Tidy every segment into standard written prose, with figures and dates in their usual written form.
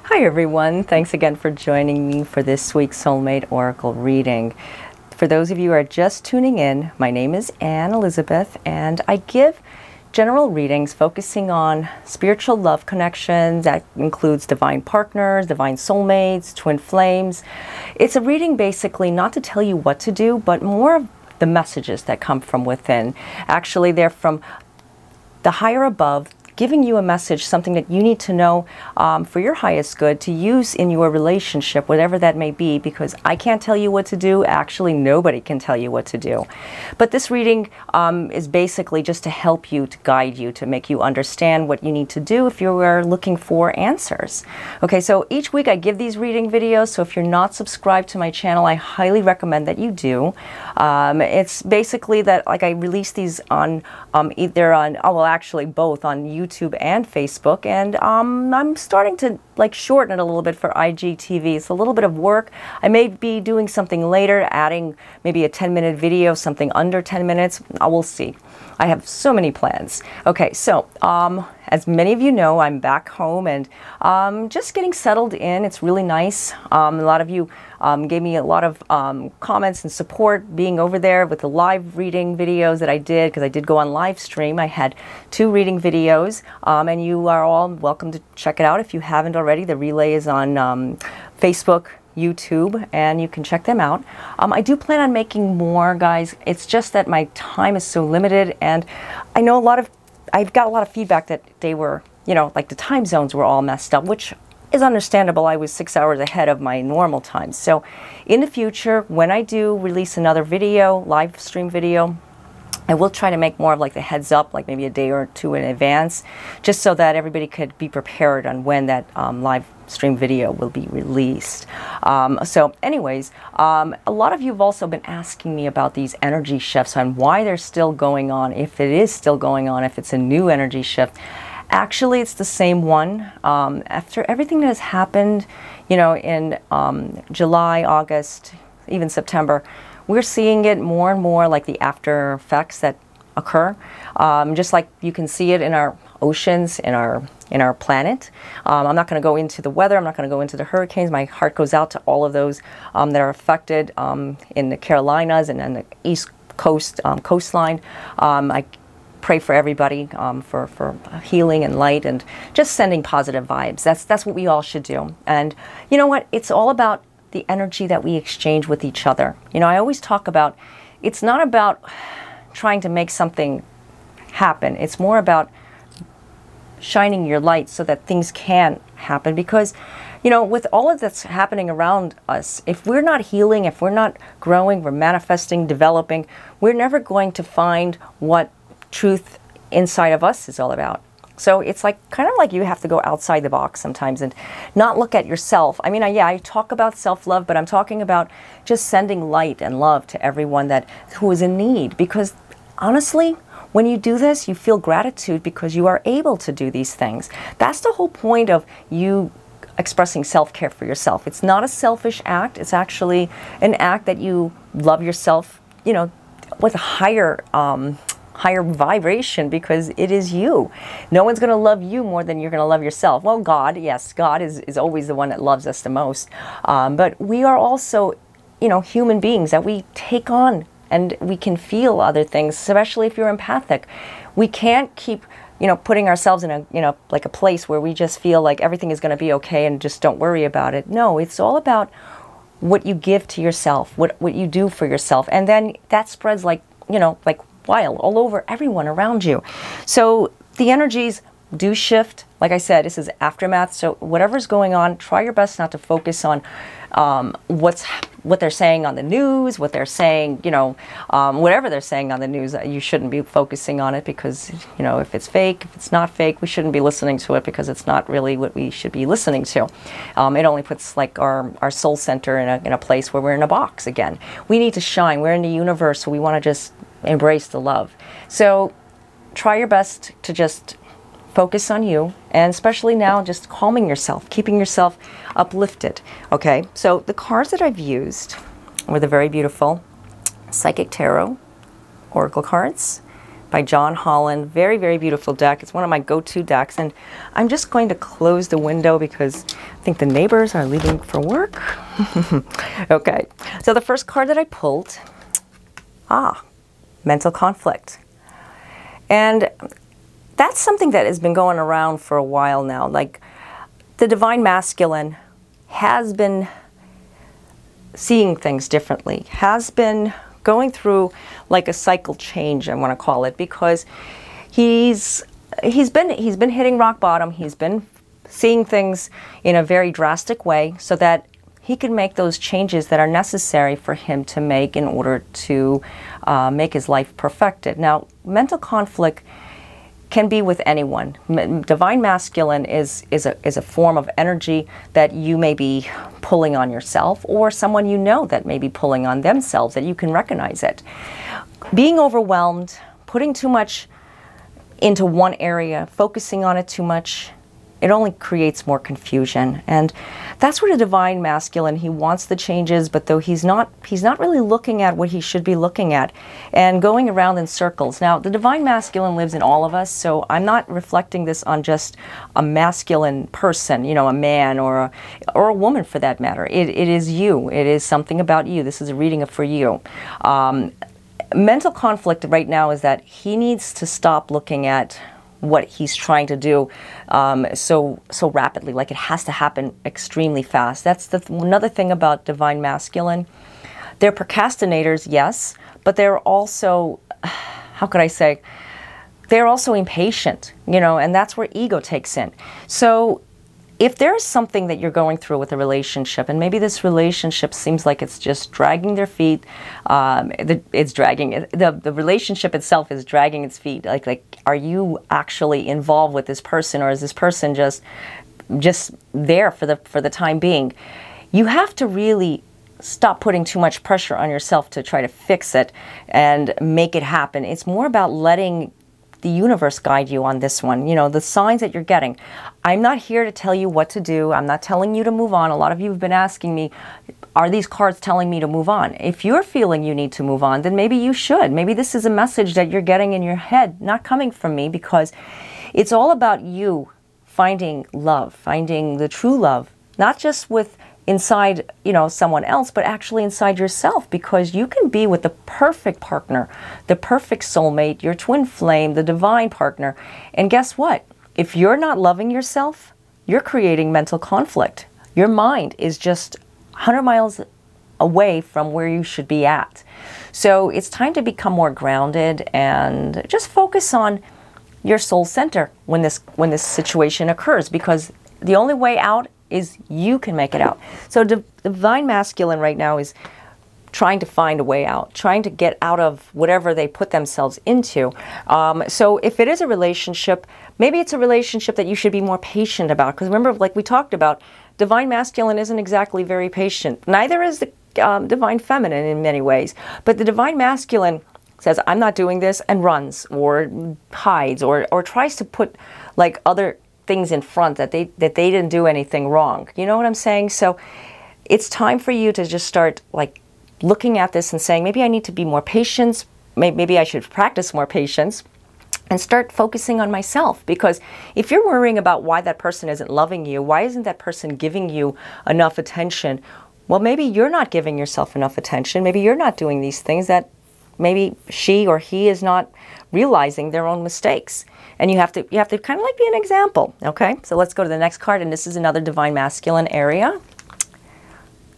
Hi everyone, thanks again for joining me for this week's Soulmate Oracle reading. For those of you who are just tuning in, my name is Anne Elizabeth and I give general readings focusing on spiritual love connections. That includes divine partners, divine soulmates, twin flames. It's a reading basically not to tell you what to do, but more of the messages that come from within. Actually, they're from the higher above, giving you a message, something that you need to know for your highest good to use in your relationship, whatever that may be, because I can't tell you what to do. Actually, nobody can tell you what to do. But this reading is basically just to help you, to guide you, to make you understand what you need to do if you are looking for answers. Okay, so each week I give these reading videos, so if you're not subscribed to my channel, I highly recommend that you do. It's basically that, like, I release these on either on, oh, well, actually both on YouTube and Facebook, and I'm starting to shorten it a little bit for IGTV. It's a little bit of work. I may be doing something later, adding maybe a 10-minute video, something under 10 minutes. We'll see. I have so many plans. Okay, so as many of you know, I'm back home and just getting settled in. It's really nice. A lot of you gave me a lot of comments and support being over there with the live reading videos that I did, because I did go on live stream. I had 2 reading videos, and you are all welcome to check it out if you haven't already. The relay is on Facebook, YouTube, and you can check them out. I do plan on making more, guys. It's just that my time is so limited, and I know I've got a lot of feedback that they were, like the time zones were all messed up, which is understandable. I was 6 hours ahead of my normal time. So in the future, when I do release another video, live stream video, I will try to make more of the heads up, like maybe a day or 2 in advance, just so that everybody could be prepared on when that live stream video will be released. So anyways, a lot of you have also been asking me about these energy shifts and why they're still going on, if it is still going on, if it's a new energy shift. Actually, it's the same one. After everything that has happened, in July, August, even September, we're seeing it more and more, like the after effects that occur. Just like you can see it in our oceans, in our planet. I'm not going to go into the weather. I'm not going to go into the hurricanes. My heart goes out to all of those that are affected in the Carolinas and the East Coast coastline. I pray for everybody for healing and light and just sending positive vibes. That's what we all should do. And you know what? It's all about the energy that we exchange with each other. I always talk about, it's not about trying to make something happen. It's more about shining your light so that things can happen. Because, with all of that's happening around us, if we're not healing, if we're not growing, we're manifesting, developing, we're never going to find what truth inside of us is all about. So it's kind of like you have to go outside the box sometimes and not look at yourself. I mean, yeah, I talk about self-love, but I'm talking about just sending light and love to everyone who is in need. Because honestly, when you do this, you feel gratitude because you are able to do these things. That's the whole point of you expressing self-care for yourself. It's not a selfish act. It's actually an act that you love yourself, with a higher vibration, because it is you. No one's going to love you more than you're going to love yourself. Well, God, yes, God is always the one that loves us the most. But we are also, human beings that we take on, and we can feel other things, especially if you're empathic. We can't keep, putting ourselves in a place where we just feel like everything is going to be okay and just don't worry about it. No, it's all about what you give to yourself, what you do for yourself. And then that spreads like wild all over everyone around you. So the energies do shift. Like I said, this is aftermath. So whatever's going on, try your best not to focus on what they're saying on the news, what they're saying, whatever they're saying on the news. You shouldn't be focusing on it, because, if it's fake, if it's not fake, we shouldn't be listening to it, because it's not really what we should be listening to. It only puts our soul center in a place where we're in a box again. We need to shine. We're in the universe, so we want to just embrace the love. So try your best to just focus on you, and especially now, just calming yourself, keeping yourself uplifted. Okay, so the cards that I've used were the very beautiful Psychic Tarot Oracle cards. by John Holland. Very, very beautiful deck. It's one of my go-to decks, and I'm just going to close the window because I think the neighbors are leaving for work. Okay, so the first card that I pulled, mental conflict. And that's something that has been going around for a while now. Like, the divine masculine has been seeing things differently, has been going through like a cycle change, I want to call it, because he's been hitting rock bottom. He's been seeing things in a very drastic way so that he can make those changes that are necessary for him to make in order to make his life perfected. Now, mental conflict can be with anyone. Divine masculine is a form of energy that you may be pulling on yourself, or someone you know that may be pulling on themselves, that you can recognize it. Being overwhelmed, putting too much into one area, focusing on it too much, it only creates more confusion. And that's where the divine masculine, he wants the changes, but though he's not really looking at what he should be looking at and going around in circles. Now, the divine masculine lives in all of us, so I'm not reflecting this on just a masculine person, you know, a man or a woman for that matter. It is you. It is something about you. This is a reading for you. Mental conflict right now is that he needs to stop looking at what he's trying to do so rapidly, like it has to happen extremely fast. That's another thing about divine masculine. They're procrastinators, yes, but they're also, how could I say, they're also impatient, you know, and that's where ego takes in. So if there's something that you're going through with a relationship, and maybe this relationship seems like it's just dragging their feet, it's dragging, the relationship itself is dragging its feet. Like, are you actually involved with this person, or is this person just there for the time being? You have to really stop putting too much pressure on yourself to try to fix it and make it happen. It's more about letting the universe guide you on this one. You know, the signs that you're getting. I'm not here to tell you what to do. I'm not telling you to move on. A lot of you have been asking me, are these cards telling me to move on? If you're feeling you need to move on, then maybe you should. Maybe this is a message that you're getting in your head, not coming from me, because it's all about you finding love, finding the true love, not just with inside, you know, someone else, but actually inside yourself, because you can be with the perfect partner, the perfect soulmate, your twin flame, the divine partner. And guess what? If you're not loving yourself, you're creating mental conflict. Your mind is just 100 miles away from where you should be at. So it's time to become more grounded and just focus on your soul center when this situation occurs, because the only way out is you can make it out. So divine masculine right now is trying to find a way out, trying to get out of whatever they put themselves into. So if it is a relationship, maybe it's a relationship that you should be more patient about. Because remember, like we talked about, divine masculine isn't exactly very patient. Neither is the divine feminine in many ways. But the divine masculine says, I'm not doing this, and runs or hides or tries to put like other things in front that they didn't do anything wrong. You know what I'm saying? So it's time for you to just start like looking at this and saying, maybe I need to be more patient. Maybe I should practice more patience and start focusing on myself. Because if you're worrying about why that person isn't loving you, why isn't that person giving you enough attention? Well, maybe you're not giving yourself enough attention. Maybe you're not doing these things that maybe she or he is not realizing their own mistakes. And you have to kind of like be an example, okay? So let's go to the next card, and this is another divine masculine area.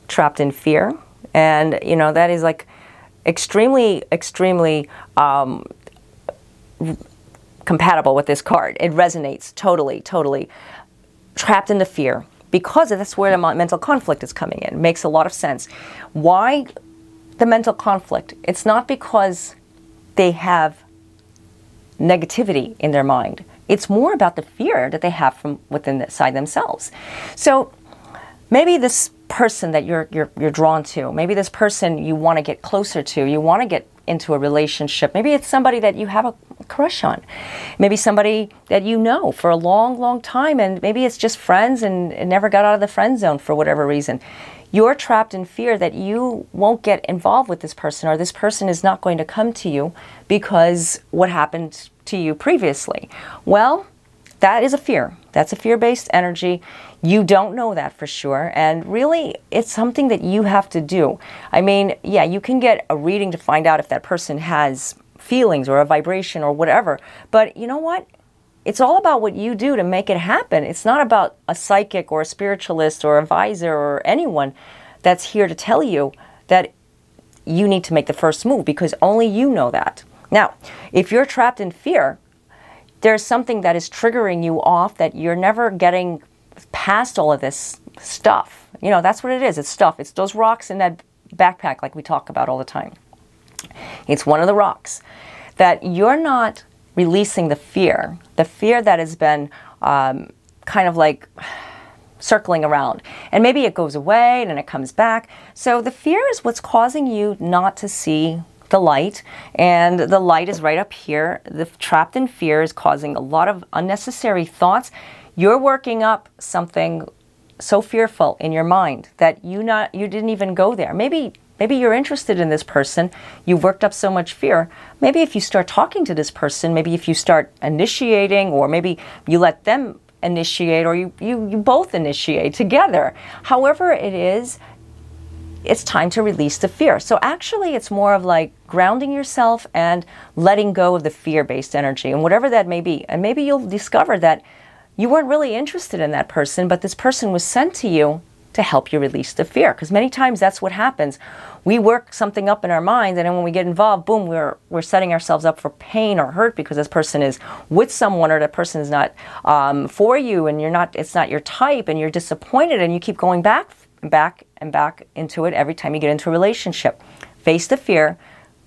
Trapped in fear. And, you know, that is like extremely, extremely compatible with this card. It resonates totally, totally. Trapped in the fear. Because that's where the mental conflict is coming in. Makes a lot of sense. Why the mental conflict? It's not because they have negativity in their mind. It's more about the fear that they have from within inside themselves. So maybe this person that you're drawn to, maybe this person you want to get closer to, you want to get into a relationship. Maybe it's somebody that you have a crush on. Maybe somebody that you know for a long, long time, and maybe it's just friends and never got out of the friend zone for whatever reason. You're trapped in fear that you won't get involved with this person, or this person is not going to come to you because what happened to you previously. Well, that is a fear. That's a fear-based energy. You don't know that for sure. And really, it's something that you have to do. I mean, yeah, you can get a reading to find out if that person has feelings or a vibration or whatever. But you know what? It's all about what you do to make it happen. It's not about a psychic or a spiritualist or a advisor or anyone that's here to tell you that you need to make the first move, because only you know that. Now, if you're trapped in fear, there's something that is triggering you off, that you're never getting past all of this stuff. You know, that's what it is. It's stuff. It's those rocks in that backpack like we talk about all the time. It's one of the rocks that you're not releasing the fear that has been kind of like circling around. And maybe it goes away and then it comes back. So the fear is what's causing you not to see the light, and the light is right up here. The trapped in fear is causing a lot of unnecessary thoughts. You're working up something so fearful in your mind that you didn't even go there. Maybe you're interested in this person. You've worked up so much fear. Maybe if you start talking to this person, maybe if you start initiating, or maybe you let them initiate, or you both initiate together. However it is, it's time to release the fear. So actually, it's more of like grounding yourself and letting go of the fear-based energy, and whatever that may be. And maybe you'll discover that you weren't really interested in that person, but this person was sent to you to help you release the fear. Because many times that's what happens. We work something up in our mind, and then when we get involved, boom, we're setting ourselves up for pain or hurt because this person is with someone, or that person is not for you, and it's not your type, and you're disappointed, and you keep going back and back into it every time you get into a relationship. Face the fear,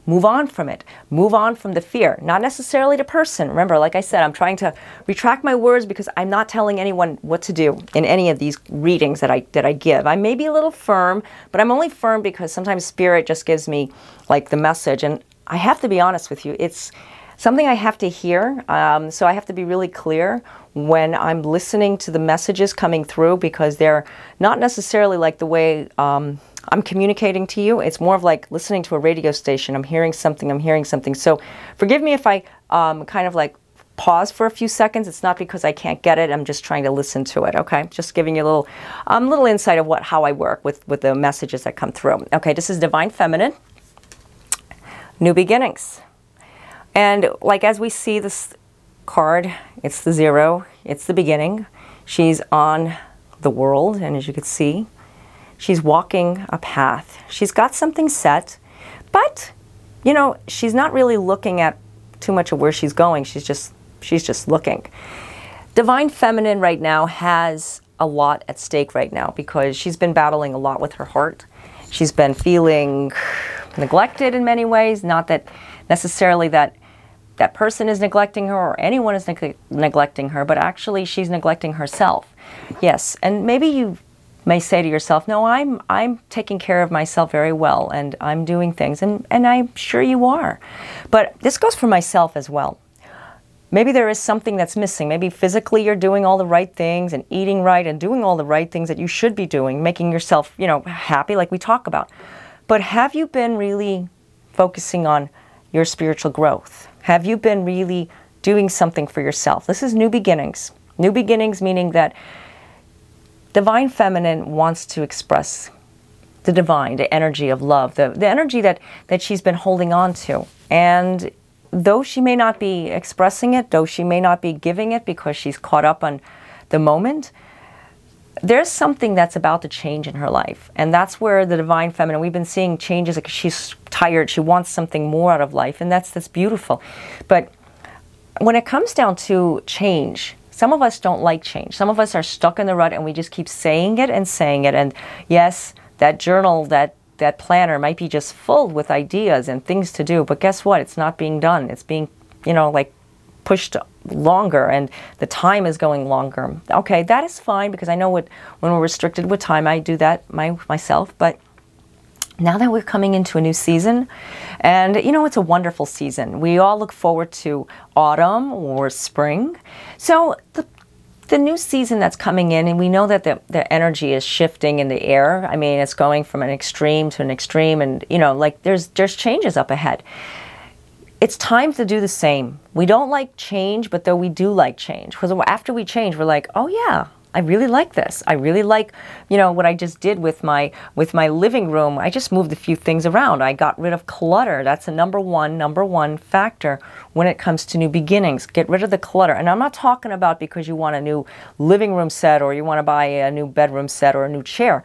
move on from it. Move on from the fear, not necessarily the person. Remember, like I said, I'm trying to retract my words because I'm not telling anyone what to do in any of these readings that I give. I may be a little firm, but I'm only firm because sometimes Spirit just gives me like the message, and I have to be honest with you. It's something I have to hear, so I have to be really clear when I'm listening to the messages coming through, because they're not necessarily like the way I'm communicating to you. It's more of like listening to a radio station. I'm hearing something. So forgive me if I kind of like pause for a few seconds. It's not because I can't get it. I'm just trying to listen to it, okay? Just giving you a little insight of how I work with the messages that come through. Okay, this is Divine Feminine, New Beginnings. And like as we see this card, it's the 0, it's the beginning. She's on the world, and as you can see, she's walking a path. She's got something set, but you know, she's not really looking at too much of where she's going. She's just looking. Divine Feminine right now has a lot at stake right now, because she's been battling a lot with her heart. She's been feeling neglected in many ways. Not that necessarily that person is neglecting her, or anyone is neglecting her, but actually she's neglecting herself. Yes, and maybe you may say to yourself, no, I'm taking care of myself very well, and I'm doing things, and I'm sure you are. But this goes for myself as well. Maybe there is something that's missing. Maybe physically you're doing all the right things and eating right and doing all the right things that you should be doing, making yourself, you know, happy like we talk about. But have you been really focusing on your spiritual growth? Have you been really doing something for yourself? This is new beginnings. New beginnings meaning that Divine Feminine wants to express the divine, the energy of love, the energy that she's been holding on to. And though she may not be expressing it, though she may not be giving it because she's caught up on the moment, there's something that's about to change in her life. And that's where the Divine Feminine, we've been seeing changes. Like she's tired, she wants something more out of life, and that's beautiful. But when it comes down to change, some of us don't like change. Some of us are stuck in the rut, and we just keep saying it and saying it. And yes, that journal, that planner might be just full with ideas and things to do, but guess what? It's not being done. It's being, you know, like pushed longer, and the time is going longer. Okay, that is fine, because I know when we're restricted with time, I do that myself. But now that we're coming into a new season, and you know, it's a wonderful season. We all look forward to autumn or spring. So the the new season that's coming in, and we know that the energy is shifting in the air. I mean, it's going from an extreme to an extreme, and you know, like there's changes up ahead. It's time to do the same. We don't like change, but though we do like change, because after we change, we're like, oh yeah, I really like this. I really like, you know, what I just did with my living room. I just moved a few things around. I got rid of clutter. That's a number one factor when it comes to new beginnings. Get rid of the clutter. And I'm not talking about because you want a new living room set or you want to buy a new bedroom set or a new chair.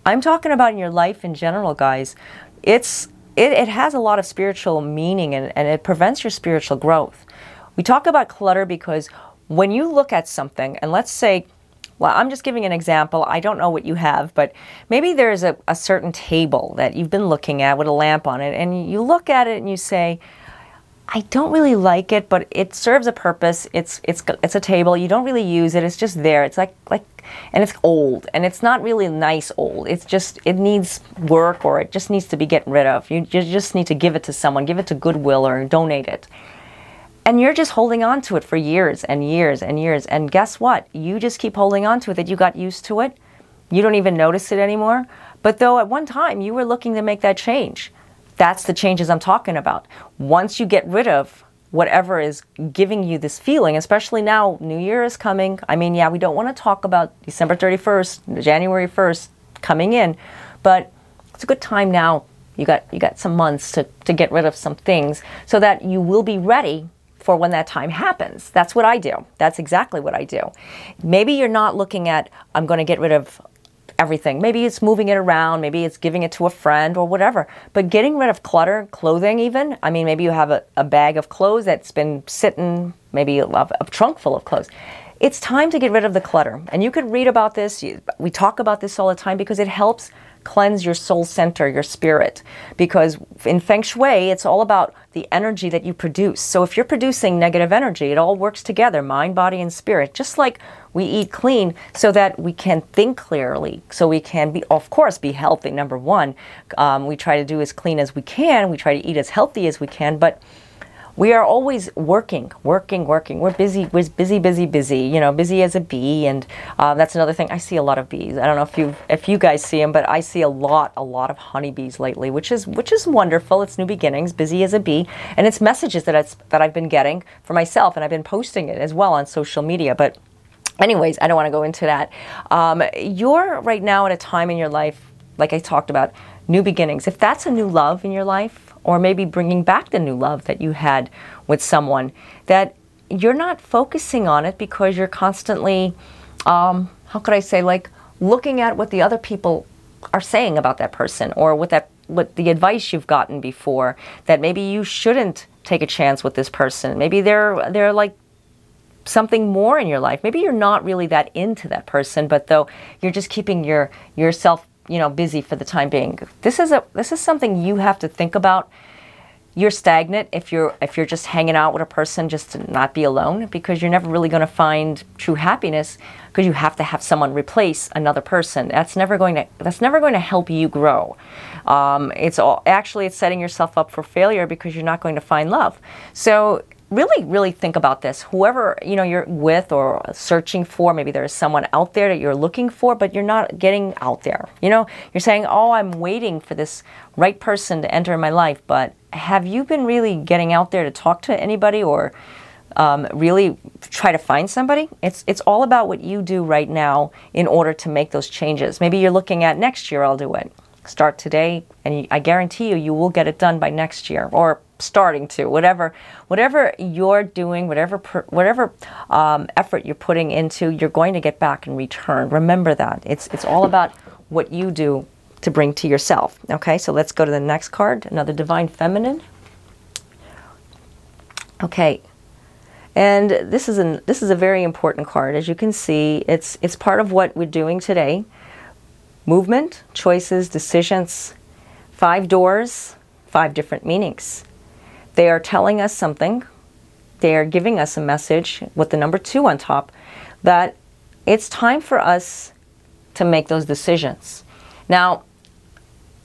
I'm talking about in your life in general, guys. It has a lot of spiritual meaning, and it prevents your spiritual growth. We talk about clutter because when you look at something, and let's say, well, I'm just giving an example. I don't know what you have, but maybe there's a certain table that you've been looking at with a lamp on it, and you look at it and you say, I don't really like it, but it serves a purpose. It's a table. You don't really use it. It's just there. It's like, and it's old, and it's not really nice old. It's just, it needs work, or it just needs to be gotten rid of. You just need to give it to someone, give it to Goodwill or donate it. And you're just holding on to it for years and years and years. And guess what? You just keep holding on to it, that you got used to it. You don't even notice it anymore. But though at one time you were looking to make that change, that's the changes I'm talking about. Once you get rid of whatever is giving you this feeling, especially now, New Year is coming. I mean, yeah, we don't want to talk about December 31st, January 1st coming in, but it's a good time now. You got some months to get rid of some things so that you will be ready for when that time happens. That's what I do. That's exactly what I do. Maybe you're not looking at, I'm going to get rid of everything. Maybe it's moving it around. Maybe it's giving it to a friend or whatever. But getting rid of clutter, clothing even. I mean, maybe you have a bag of clothes that's been sitting, maybe a trunk full of clothes. It's time to get rid of the clutter. And you could read about this. We talk about this all the time because it helps cleanse your soul center, your spirit. Because in Feng Shui, it's all about the energy that you produce. So if you're producing negative energy, it all works together, mind, body, and spirit. Just like we eat clean so that we can think clearly, so we can be, of course, be healthy, number one. We try to do as clean as we can. We try to eat as healthy as we can, but we are always working. We're busy, you know, busy as a bee. And that's another thing. I see a lot of bees. I don't know if you guys see them, but I see a lot of honeybees lately, which is wonderful. It's new beginnings, busy as a bee. And it's messages that I've been getting for myself, and I've been posting it as well on social media. But anyways, I don't want to go into that. You're right now at a time in your life, like I talked about, new beginnings. If that's a new love in your life, or maybe bringing back the new love that you had with someone, that you're not focusing on it because you're constantly, how could I say, like looking at what the other people are saying about that person, or what the advice you've gotten before, that maybe you shouldn't take a chance with this person. Maybe they're like something more in your life. Maybe you're not really that into that person, but though you're just keeping yourself, you know, busy for the time being. This is something you have to think about. You're stagnant if you're just hanging out with a person just to not be alone, because you're never really going to find true happiness, because you have to have someone replace another person. That's never going to help you grow. It's setting yourself up for failure, because you're not going to find love. So really think about this. Whoever, you know, you're with or searching for, maybe there's someone out there that you're looking for, but you're not getting out there. You know, you're saying, oh, I'm waiting for this right person to enter my life, but have you been really getting out there to talk to anybody, or really try to find somebody? It's all about what you do right now in order to make those changes. Maybe you're looking at next year, I'll do it. Start today, and I guarantee you will get it done by next year, or starting to, whatever you're doing, whatever effort you're putting into, you're going to get back in return. Remember that. It's all about what you do to bring to yourself. Okay, so let's go to the next card, another Divine Feminine. Okay, and this is a very important card. As you can see, it's part of what we're doing today. Movement, choices, decisions, 5 doors, 5 different meanings. They are telling us something. They are giving us a message with the number 2 on top, that it's time for us to make those decisions. Now,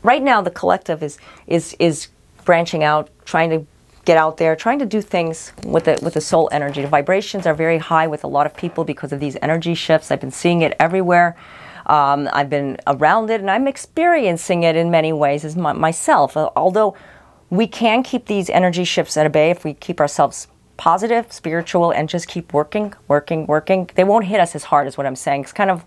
right now the collective is branching out, trying to get out there, trying to do things with the soul energy. The vibrations are very high with a lot of people because of these energy shifts. I've been seeing it everywhere. I've been around it, and I'm experiencing it in many ways as myself. Although we can keep these energy shifts at bay if we keep ourselves positive, spiritual, and just keep working. They won't hit us as hard, is what I'm saying. It's kind of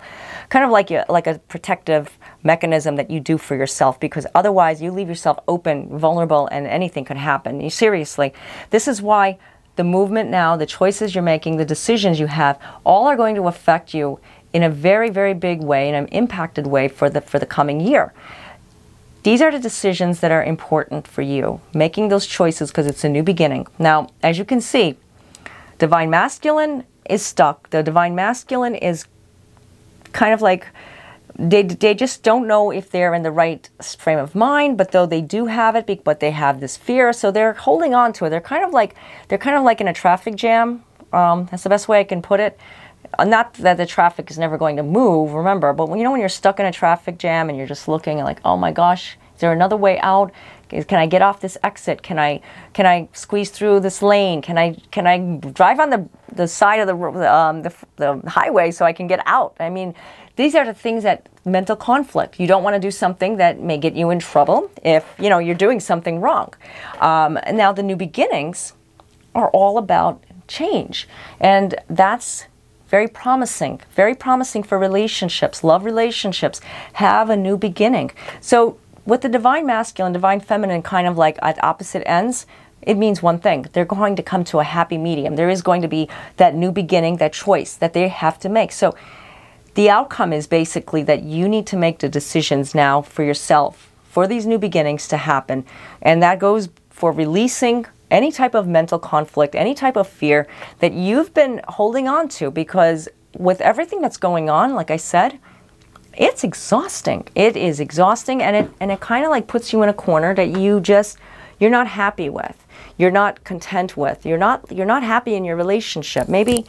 like a protective mechanism that you do for yourself, because otherwise you leave yourself open, vulnerable, and anything could happen. Seriously, this is why the movement now, the choices you're making, the decisions you have, all are going to affect you in a very, very big way, in an impacted way for the coming year. These are the decisions that are important for you, making those choices because it's a new beginning. Now, as you can see, Divine Masculine is stuck. The Divine Masculine is kind of like, they just don't know if they're in the right frame of mind, but though they do have it, but they have this fear, so they're holding on to it. They're kind of like in a traffic jam. That's the best way I can put it. Not that the traffic is never going to move, remember, but when you're stuck in a traffic jam and you're just looking like, oh my gosh, is there another way out? Can I get off this exit? Can I squeeze through this lane? Can I drive on the side of the highway so I can get out? I mean, these are the things that mental conflict. You don't want to do something that may get you in trouble if you're doing something wrong. And now the new beginnings are all about change, and that's very promising for relationships. Love relationships have a new beginning. So with the Divine Masculine, Divine Feminine kind of like at opposite ends, it means one thing. They're going to come to a happy medium. There is going to be that new beginning, that choice that they have to make. So the outcome is basically that you need to make the decisions now for yourself, for these new beginnings to happen. And that goes for releasing any type of mental conflict, any type of fear that you've been holding on to, because with everything that's going on, like I said, it's exhausting. It is exhausting, and it kind of like puts you in a corner that you're not happy with. You're not content with. You're not happy in your relationship. Maybe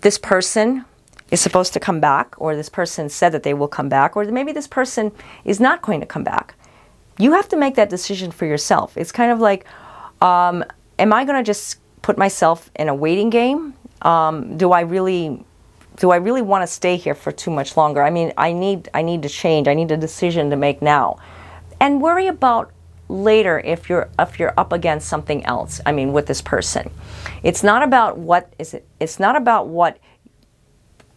this person is supposed to come back, or this person said that they will come back, or maybe this person is not going to come back. You have to make that decision for yourself. It's kind of like, am I going to just put myself in a waiting game? Do I really want to stay here for too much longer? I mean, I need to change. I need a decision to make now, and worry about later if you're up against something else. I mean, with this person, it's not about what is it. It's not about what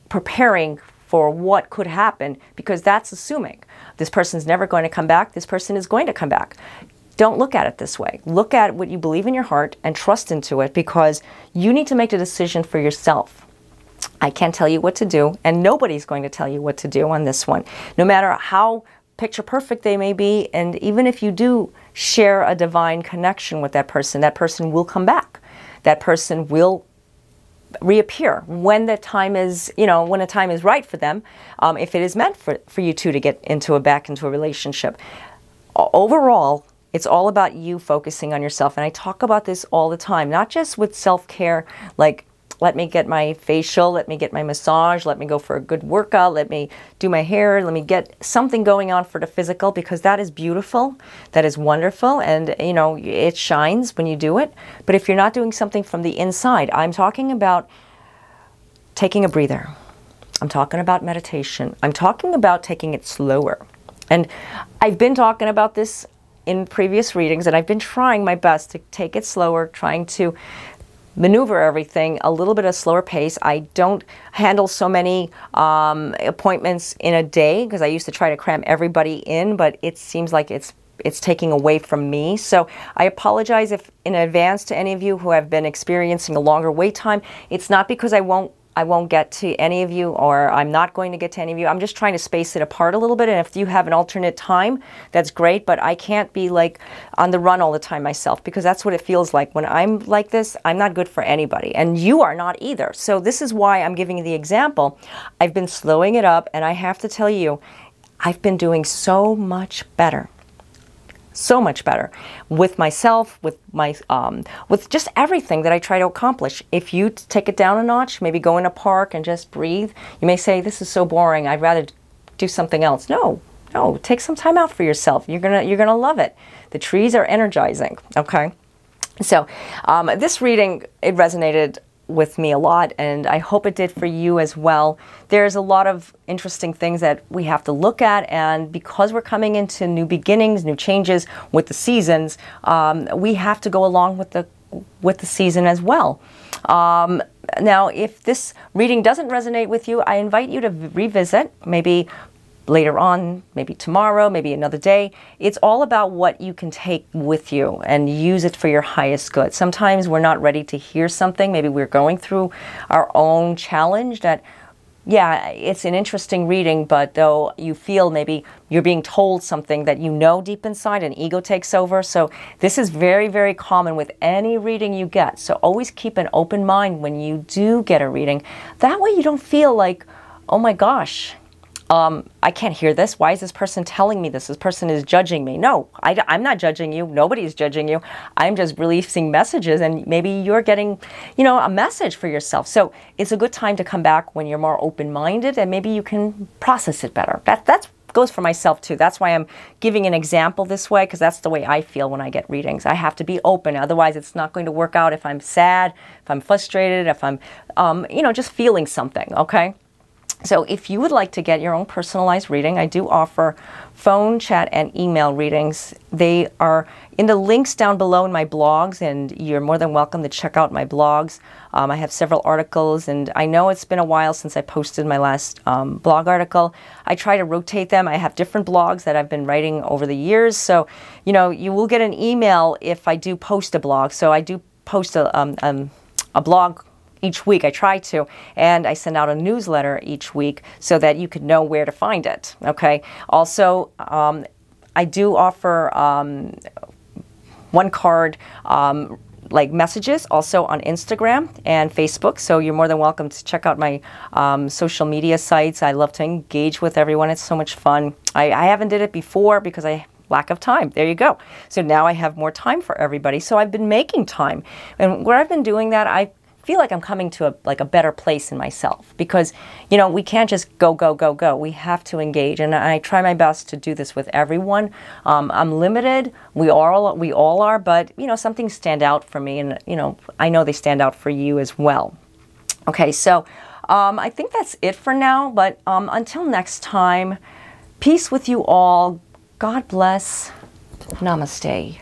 preparing for what could happen, because that's assuming this person's never going to come back. This person is going to come back. Don't look at it this way. Look at what you believe in your heart and trust into it, because you need to make a decision for yourself. I can't tell you what to do, and nobody's going to tell you what to do on this one, no matter how picture perfect they may be. And even if you do share a divine connection with that person will come back. That person will reappear when the time is, when the time is right for them, if it is meant for you two to get back into a relationship. Overall, it's all about you focusing on yourself. And I talk about this all the time, not just with self-care, like let me get my facial, let me get my massage, let me go for a good workout, let me do my hair, let me get something going on for the physical, because that is beautiful, that is wonderful, and it shines when you do it. But if you're not doing something from the inside, I'm talking about taking a breather. I'm talking about meditation. I'm talking about taking it slower. And I've been talking about this in previous readings, and I've been trying my best to take it slower, trying to maneuver everything a little bit at a slower pace. I don't handle so many appointments in a day, because I used to try to cram everybody in, but it seems like it's taking away from me. So I apologize if in advance to any of you who have been experiencing a longer wait time. It's not because I won't get to any of you, or I'm not going to get to any of you. I'm just trying to space it apart a little bit. And if you have an alternate time, that's great. But I can't be like on the run all the time myself, because that's what it feels like. When I'm like this, I'm not good for anybody. And you are not either. So this is why I'm giving you the example. I've been slowing it up, and I have to tell you, I've been doing so much better. So much better with myself, with just everything that I try to accomplish. If you take it down a notch, maybe go in a park and just breathe, you may say, this is so boring, I'd rather do something else. No, take some time out for yourself. You're gonna love it. The trees are energizing, okay? So this reading, it resonated with me a lot, and I hope it did for you as well. There's a lot of interesting things that we have to look at, and because we're coming into new beginnings, new changes with the seasons, we have to go along with the season as well. Now, if this reading doesn't resonate with you, I invite you to revisit, maybe later on, maybe tomorrow, maybe another day. It's all about what you can take with you and use it for your highest good. Sometimes we're not ready to hear something. Maybe we're going through our own challenge that, yeah, it's an interesting reading, but though you feel maybe you're being told something that you know deep inside, and ego takes over. So this is very, very common with any reading you get. So always keep an open mind when you do get a reading. That way you don't feel like, oh my gosh, I can't hear this. Why is this person telling me this? This person is judging me. No, I'm not judging you. Nobody's judging you. I'm just releasing messages, and maybe you're getting, a message for yourself. So it's a good time to come back when you're more open-minded, and maybe you can process it better. That goes for myself too. That's why I'm giving an example this way, because that's the way I feel when I get readings. I have to be open. Otherwise, it's not going to work out if I'm sad, if I'm frustrated, if I'm, just feeling something, okay? So if you would like to get your own personalized reading, I do offer phone, chat, and email readings. They are in the links down below in my blogs, and you're more than welcome to check out my blogs. I have several articles, and I know it's been a while since I posted my last blog article. I try to rotate them. I have different blogs that I've been writing over the years. So, you will get an email if I do post a blog. So I do post a blog each week. I try to, and I send out a newsletter each week so that you could know where to find it, okay? Also, I do offer one card like messages also on Instagram and Facebook, so you're more than welcome to check out my social media sites. I love to engage with everyone. It's so much fun. I haven't did it before because lack of time. There you go. So now I have more time for everybody. So I've been making time, and where I've been doing that, I feel like I'm coming to a better place in myself, because we can't just go. We have to engage, and I try my best to do this with everyone. I'm limited. We all are, but some things stand out for me, and I know they stand out for you as well. Okay, so I think that's it for now. But until next time, peace with you all. God bless. Namaste.